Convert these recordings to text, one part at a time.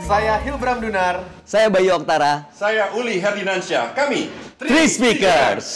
Saya Hilbram Dunar. Saya Bayu Oktara. Saya Uli Herdinansyah. Kami Three Speakers.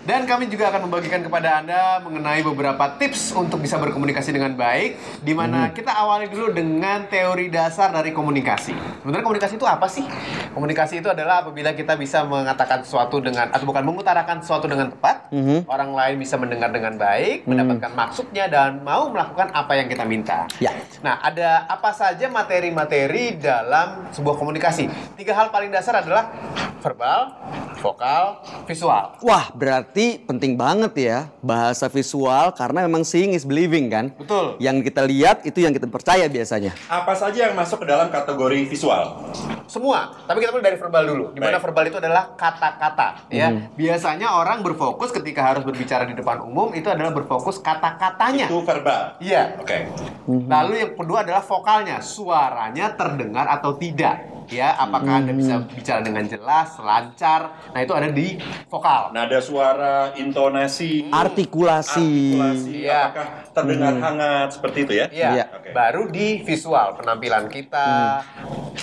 Dan kami juga akan membagikan kepada Anda mengenai beberapa tips untuk bisa berkomunikasi dengan baik, di mana kita awali dulu dengan teori dasar dari komunikasi. Sebenarnya komunikasi itu apa sih? Komunikasi itu adalah apabila kita bisa mengatakan sesuatu dengan, atau bukan mengutarakan sesuatu dengan tepat, orang lain bisa mendengar dengan baik, mendapatkan maksudnya, dan mau melakukan apa yang kita minta. Ya. Nah, ada apa saja materi-materi dalam sebuah komunikasi? 3 hal paling dasar adalah verbal, vokal, visual. Wah, berarti penting banget ya bahasa visual karena memang seeing is believing kan? Betul. Yang kita lihat itu yang kita percaya biasanya. apa saja yang masuk ke dalam kategori visual? Semua, tapi kita mulai dari verbal dulu. Di mana Baik. verbal itu adalah kata-kata, ya. Biasanya orang berfokus ketika harus berbicara di depan umum itu adalah berfokus kata-katanya. Itu verbal. Iya. Oke. Lalu yang kedua adalah vokalnya, suaranya terdengar atau tidak. Ya, apakah Anda bisa bicara dengan jelas, lancar? Nah, itu ada di vokal. Nada suara, intonasi, Artikulasi. Iya. apakah terdengar hangat seperti itu ya? Iya. Iya. Oke. Baru di visual, penampilan kita,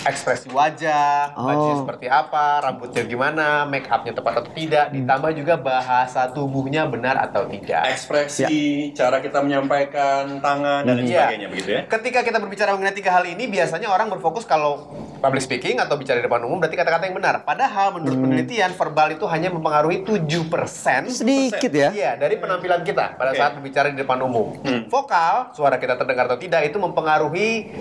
ekspresi wajah, bajunya seperti apa, rambutnya gimana, make upnya tepat atau tidak, ditambah juga bahasa tubuhnya benar atau tidak. Ekspresi, cara kita menyampaikan tangan dan lain Iya. sebagainya begitu ya? Ketika kita berbicara mengenai 3 hal ini, biasanya orang berfokus kalau public speaking atau bicara di depan umum berarti kata-kata yang benar. Padahal menurut penelitian verbal itu hanya mempengaruhi 7%. Sedikit ya. Iya, dari penampilan kita pada Oke. saat berbicara di depan umum. Vokal, suara kita terdengar atau tidak, itu mempengaruhi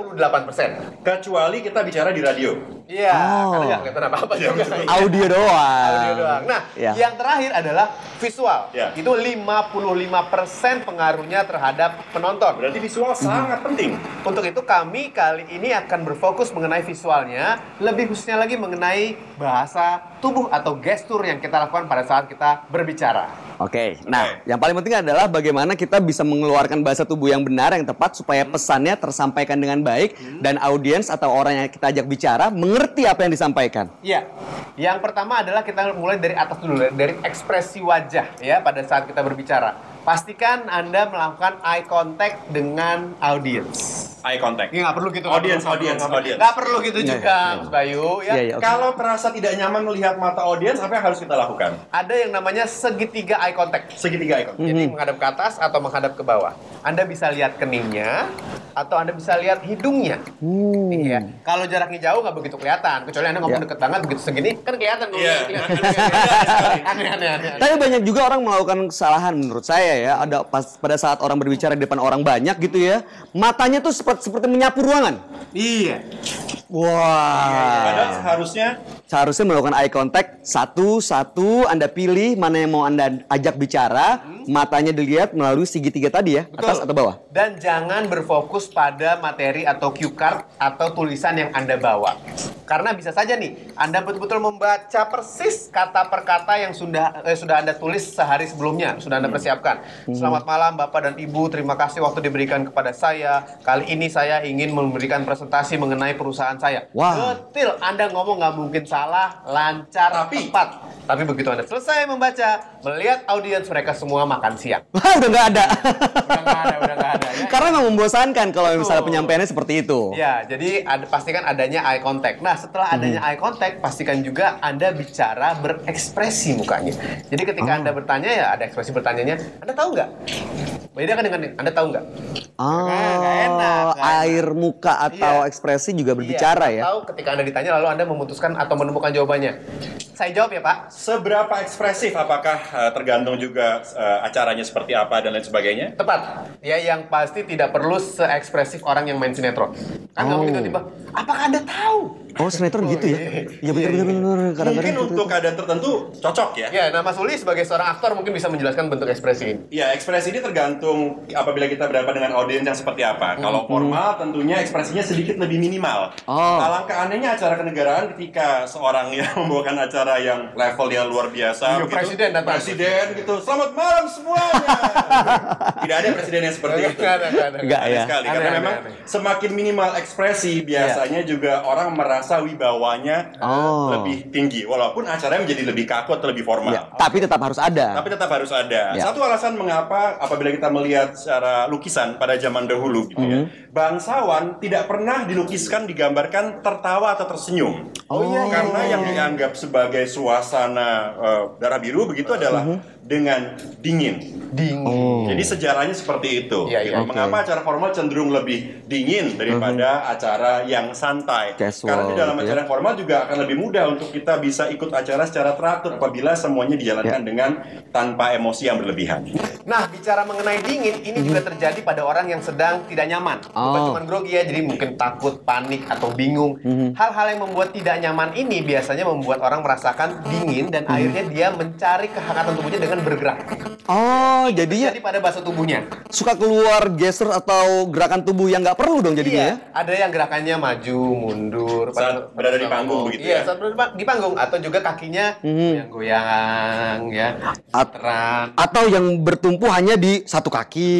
38%. Kecuali kita bicara di radio. Iya, Oh. karena nggak kelihatan apa-apa Iya, juga. betul. Audio doang. Audio doang. Nah, Ya. yang terakhir adalah visual. Ya. Itu 55% pengaruhnya terhadap penonton. Berarti visual sangat penting. Untuk itu kami kali ini akan berfokus mengenai visualnya, lebih khususnya lagi mengenai bahasa tubuh atau gestur yang kita lakukan pada saat kita berbicara. Oke, nah yang paling penting adalah bagaimana kita bisa mengeluarkan bahasa tubuh yang benar, yang tepat supaya pesannya tersampaikan dengan baik dan audiens atau orang yang kita ajak bicara mengerti apa yang disampaikan. Iya, yang pertama adalah kita mulai dari atas dulu, dari ekspresi wajah ya pada saat kita berbicara. Pastikan Anda melakukan eye contact dengan audiens. Eye contact. Nggak perlu gitu. Audience. Nggak perlu gitu Iya, juga, iya. Mas Bayu. Ya. Iya, iya. Oke. Kalau terasa tidak nyaman melihat mata audiens, apa yang harus kita lakukan? Ada yang namanya segitiga eye contact. Segitiga eye contact. Jadi menghadap ke atas atau menghadap ke bawah. Anda bisa lihat keningnya atau Anda bisa lihat hidungnya. Iya. Kalau jaraknya jauh nggak begitu kelihatan. Kecuali Anda ngomong Ya. deket banget begitu segini kan kelihatan. Iya. Aneh. Tapi banyak juga orang melakukan kesalahan menurut saya ya. Ada pada saat orang berbicara di depan orang banyak gitu ya, matanya tuh seperti menyapu ruangan. Iya. Padahal Wah. seharusnya melakukan eye contact satu-satu, Anda pilih mana yang mau Anda ajak bicara, matanya dilihat melalui segitiga tadi ya, atas atau bawah. Dan jangan berfokus pada materi atau cue card atau tulisan yang Anda bawa. Karena bisa saja nih, Anda betul-betul membaca persis kata per kata yang sudah Anda tulis sehari sebelumnya, sudah Anda persiapkan. Selamat malam Bapak dan Ibu, terima kasih waktu diberikan kepada saya. Kali ini saya ingin memberikan presentasi mengenai perusahaan saya. Wah. Detil, Anda ngomong nggak mungkin salah, lancar, tepat. Tapi begitu Anda selesai membaca, melihat audiens mereka semua makan siang. Wah, udah nggak ada. Udah nggak ada. Ya. Karena memang membosankan kalau misalnya Betul. penyampaiannya seperti itu. Ya, jadi pastikan adanya eye contact. Nah, setelah adanya eye contact, pastikan juga Anda bicara berekspresi mukanya. Jadi ketika Anda bertanya ya ada ekspresi bertanyanya, Anda tahu nggak? Beda kan dengan Anda tahu nggak? Oh, Nggak enak. air muka atau Iya. ekspresi juga berbicara ya. Tahu ketika Anda ditanya lalu Anda memutuskan atau menemukan jawabannya. Saya jawab ya, Pak. seberapa ekspresif? Apakah tergantung juga acaranya seperti apa dan lain sebagainya? Tepat. Ya, yang pasti tidak perlu seekspresif orang yang main sinetron. Kan nggak mungkin tiba-tiba, apakah Anda tahu? Oh, sinetron gitu ya? Iya benar. Kadang-kadang Mungkin gitu. untuk keadaan tertentu cocok ya. Ya, nah Mas Uli sebagai seorang aktor mungkin bisa menjelaskan bentuk ekspresi ini. Iya, ekspresi ini tergantung apabila kita berhadapan dengan audiens yang seperti apa. Kalau formal tentunya ekspresinya sedikit lebih minimal. Oh. Alangkah anehnya acara kenegaraan ketika seorang yang membawakan acara yang levelnya luar biasa. Iya, presiden datang. Presiden gitu. Selamat malam semuanya. Tidak ada presiden yang seperti itu. Nggak ada. Enggak Aneh ya. sekali. Karena Aneh, memang aneh. semakin minimal ekspresi biasanya juga orang merasa rasa wibawanya lebih tinggi, walaupun acaranya menjadi lebih kaku atau lebih formal. Ya, tapi tetap harus ada. Tapi tetap harus ada. Ya. Satu alasan mengapa apabila kita melihat secara lukisan pada zaman dahulu gitu ya, bangsawan tidak pernah dilukiskan digambarkan tertawa atau tersenyum. Karena yang dianggap sebagai suasana darah biru begitu adalah dengan dingin. Jadi sejarahnya seperti itu. Gitu. Mengapa acara formal cenderung lebih dingin daripada acara yang santai? Casual, Karena di dalam gitu acara yang formal juga akan lebih mudah untuk kita bisa ikut acara secara teratur apabila semuanya dijalankan dengan tanpa emosi yang berlebihan. Nah, bicara mengenai dingin, ini juga terjadi pada orang yang sedang tidak nyaman. Bukan cuma grogi ya, jadi mungkin takut, panik, atau bingung. Hal-hal yang membuat tidak nyaman ini biasanya membuat orang merasakan dingin dan akhirnya dia mencari kehangatan tubuhnya dengan bergerak. Jadinya Jadi pada bahasa tubuhnya. suka keluar gesture atau gerakan tubuh yang nggak perlu dong jadinya ya? Ada yang gerakannya maju, mundur. Saat berada di panggung begitu Iya, ya? saat berada di panggung. Atau juga kakinya goyang-goyang, ya. Teran. Atau yang bertumpu hanya di satu kaki.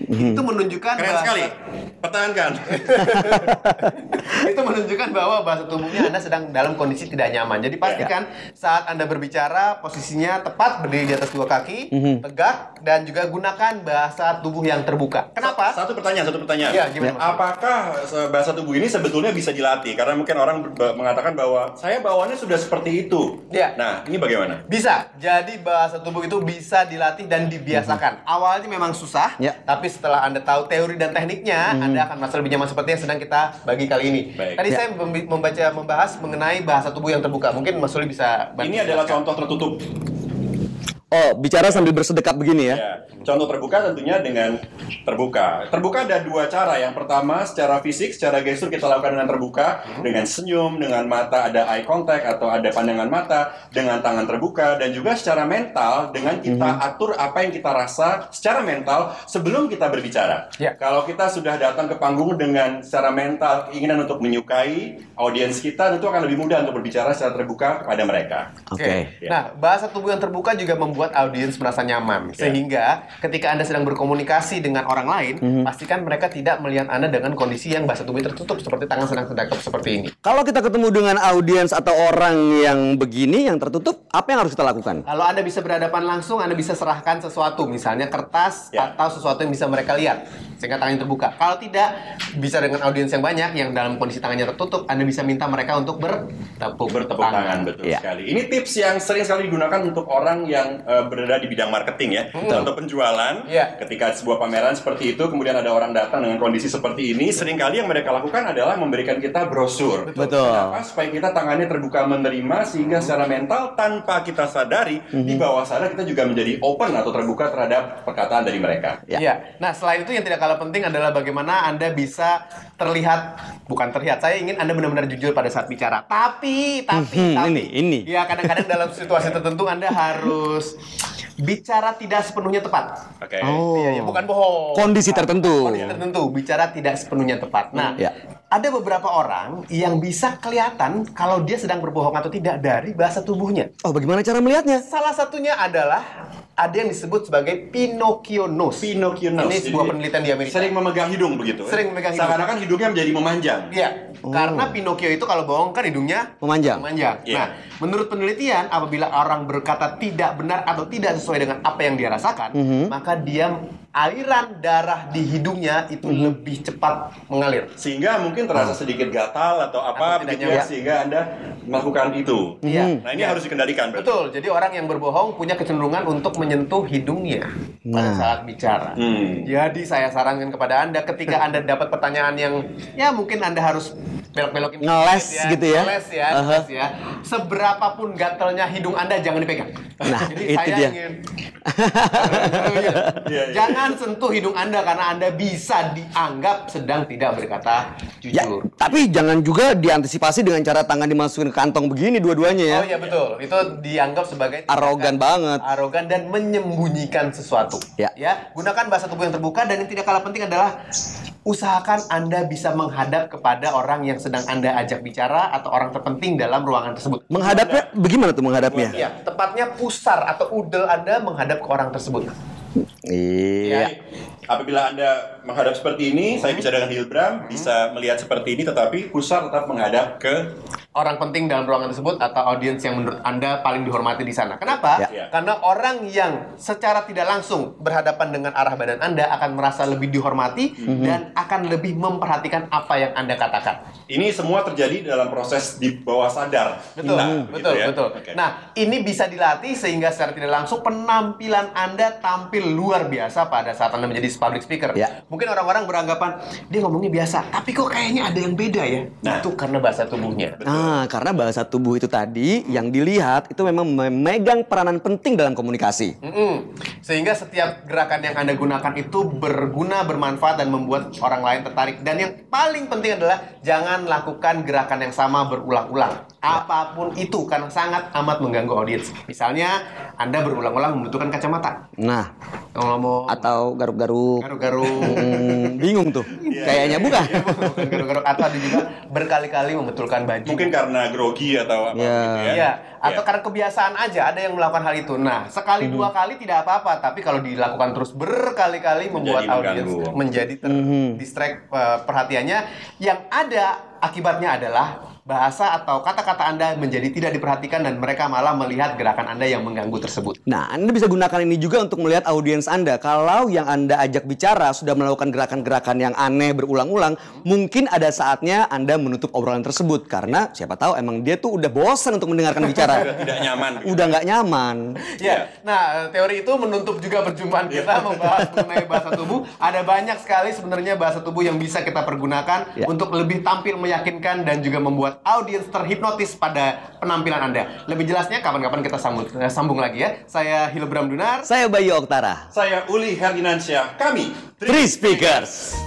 Itu menunjukkan Keren sekali. Pertahankan. itu menunjukkan bahwa bahasa tubuhnya Anda sedang dalam kondisi tidak nyaman. Jadi pastikan saat Anda berbicara posisinya tepat, berdiri di atas dua kaki, tegak, dan juga gunakan bahasa tubuh yang terbuka. Kenapa? Satu pertanyaan. Ya, gimana, Mas? Apakah bahasa tubuh ini sebetulnya bisa dilatih? Karena mungkin orang mengatakan bahwa saya bawaannya sudah seperti itu. Ya. Nah, ini bagaimana? Bisa. Jadi bahasa tubuh itu bisa dilatih dan dibiasakan. Awalnya memang susah, tapi setelah Anda tahu teori dan tekniknya, Anda akan merasa lebih nyaman seperti yang sedang kita bagi kali ini. Baik. Tadi saya membahas mengenai bahasa tubuh yang terbuka. Mungkin Mas Suli bisa bantu Ini adalah jelaskan. contoh tertutup. Bicara sambil bersedekap begini ya? Ya, contoh terbuka tentunya dengan terbuka. Terbuka ada dua cara. Yang pertama, secara fisik, secara gestur kita lakukan dengan terbuka, dengan senyum, dengan mata ada eye contact atau ada pandangan mata, dengan tangan terbuka, dan juga secara mental dengan kita atur apa yang kita rasa secara mental sebelum kita berbicara. Ya. Kalau kita sudah datang ke panggung dengan secara mental keinginan untuk menyukai audiens kita, tentu akan lebih mudah untuk berbicara secara terbuka kepada mereka. Oke. Ya. Nah, bahasa tubuh yang terbuka juga membuat audiens merasa nyaman. Sehingga ketika Anda sedang berkomunikasi dengan orang lain, pastikan mereka tidak melihat Anda dengan kondisi yang bahasa tubuh tertutup seperti tangan sedang sedekap seperti ini. Kalau kita ketemu dengan audiens atau orang yang begini, yang tertutup, apa yang harus kita lakukan? Kalau Anda bisa berhadapan langsung, Anda bisa serahkan sesuatu, misalnya kertas atau sesuatu yang bisa mereka lihat, sehingga tangannya terbuka. Kalau tidak, bisa dengan audiens yang banyak yang dalam kondisi tangannya tertutup, Anda bisa minta mereka untuk bertepuk Tangan, betul sekali. Ini tips yang sering sekali digunakan untuk orang yang berada di bidang marketing ya. Untuk penjualan, ketika sebuah pameran seperti itu, kemudian ada orang datang dengan kondisi seperti ini, seringkali yang mereka lakukan adalah memberikan kita brosur. Betul. Kenapa? Supaya kita tangannya terbuka menerima, sehingga secara mental tanpa kita sadari, di bawah sadar kita juga menjadi open atau terbuka terhadap perkataan dari mereka. Iya. Nah, selain itu yang tidak kalah penting adalah bagaimana Anda bisa bukan terlihat. Saya ingin Anda benar-benar jujur pada saat bicara. Tapi. Ini. Ya, kadang-kadang dalam situasi tertentu Anda harus bicara tidak sepenuhnya tepat. Oke. Iya, bukan bohong. Kondisi tertentu. Kondisi tertentu, bicara tidak sepenuhnya tepat. Nah, ada beberapa orang yang bisa kelihatan kalau dia sedang berbohong atau tidak dari bahasa tubuhnya. Bagaimana cara melihatnya? Salah satunya adalah ada yang disebut sebagai Pinocchio nose. Pinocchio nose. Ini sebuah penelitian di Amerika. Sering memegang hidung begitu. Sering memegang hidung. Seakan-akan hidungnya menjadi memanjang. Iya, karena Pinocchio itu kalau bohong kan hidungnya Memanjang. Iya. Nah, menurut penelitian, apabila orang berkata tidak benar atau tidak sesuai dengan apa yang dia rasakan, maka aliran darah di hidungnya itu lebih cepat mengalir. Sehingga mungkin terasa sedikit gatal atau apa Atau tidak begitu ya, nyaman. sehingga Anda melakukan itu. Iya. Nah, ini harus dikendalikan berarti. Betul, jadi orang yang berbohong punya kecenderungan untuk menyentuh hidungnya pada saat bicara. Jadi saya sarankan kepada Anda ketika Anda dapat pertanyaan yang mungkin Anda harus belok-belokin Ngeles gitu ya. Ngeles ya. Seberapapun gatalnya hidung Anda jangan dipegang. Nah, jadi itu saya dia. ingin Iya. jangan sentuh hidung Anda karena Anda bisa dianggap sedang tidak berkata Ya, jujur. tapi jangan juga diantisipasi dengan cara tangan dimasukin ke kantong begini dua-duanya ya. Oh iya betul, itu dianggap sebagai Arogan banget. Arogan dan menyembunyikan sesuatu. Ya. Gunakan bahasa tubuh yang terbuka dan yang tidak kalah penting adalah usahakan Anda bisa menghadap kepada orang yang sedang Anda ajak bicara atau orang terpenting dalam ruangan tersebut. Menghadapnya bagaimana tuh menghadapnya? Ya, tepatnya pusar atau udel Anda menghadap ke orang tersebut. Iya. Apabila Anda menghadap seperti ini, saya bisa dengan Hilbram, bisa melihat seperti ini, tetapi pusar tetap menghadap ke orang penting dalam ruangan tersebut atau audiens yang menurut Anda paling dihormati di sana. Kenapa? Ya. Karena orang yang secara tidak langsung berhadapan dengan arah badan Anda akan merasa lebih dihormati dan akan lebih memperhatikan apa yang Anda katakan. Ini semua terjadi dalam proses di bawah sadar. Betul, kita, betul, gitu ya. betul. Oke. Nah, ini bisa dilatih sehingga secara tidak langsung penampilan Anda tampil luar biasa pada saat Anda menjadi public speaker. Ya. Mungkin orang-orang beranggapan dia ngomongnya biasa, tapi kok kayaknya ada yang beda ya. Nah. Itu karena bahasa tubuhnya. Nah, karena bahasa tubuh itu tadi yang dilihat itu memang memegang peranan penting dalam komunikasi. Sehingga setiap gerakan yang Anda gunakan itu berguna, bermanfaat, dan membuat orang lain tertarik. Dan yang paling penting adalah jangan lakukan gerakan yang sama berulang-ulang. Apapun itu, karena sangat amat mengganggu audiens. Misalnya, Anda berulang-ulang membutuhkan kacamata. Nah, Ngomong atau garuk-garuk. garuk-garuk. Bingung tuh. Kayaknya bukan. Bukan garuk-garuk. Atau ada juga berkali-kali membetulkan baju. Mungkin karena grogi atau apa Ya. gitu ya. Iya, atau karena kebiasaan aja ada yang melakukan hal itu. Nah, sekali dua kali tidak apa-apa, tapi kalau dilakukan terus berkali-kali membuat audiens mengganggu. menjadi terdistract perhatiannya. Yang ada akibatnya adalah bahasa atau kata-kata Anda menjadi tidak diperhatikan dan mereka malah melihat gerakan Anda yang mengganggu tersebut. Nah, Anda bisa gunakan ini juga untuk melihat audiens Anda. Kalau yang Anda ajak bicara sudah melakukan gerakan-gerakan yang aneh berulang-ulang, mungkin ada saatnya Anda menutup obrolan tersebut. Karena siapa tahu emang dia tuh udah bosan untuk mendengarkan bicara. Sudah tidak nyaman. Gitu. Udah nggak nyaman. Ya, nah teori itu menutup juga perjumpaan kita membahas mengenai bahasa tubuh. Ada banyak sekali sebenarnya bahasa tubuh yang bisa kita pergunakan untuk lebih tampil meyakinkan dan juga membuat audiens terhipnotis pada penampilan Anda. Lebih jelasnya kapan-kapan kita sambung lagi ya. Saya Hilbram Dunar. Saya Bayu Oktara. Saya Uli Herdinansyah. Kami Three Speakers.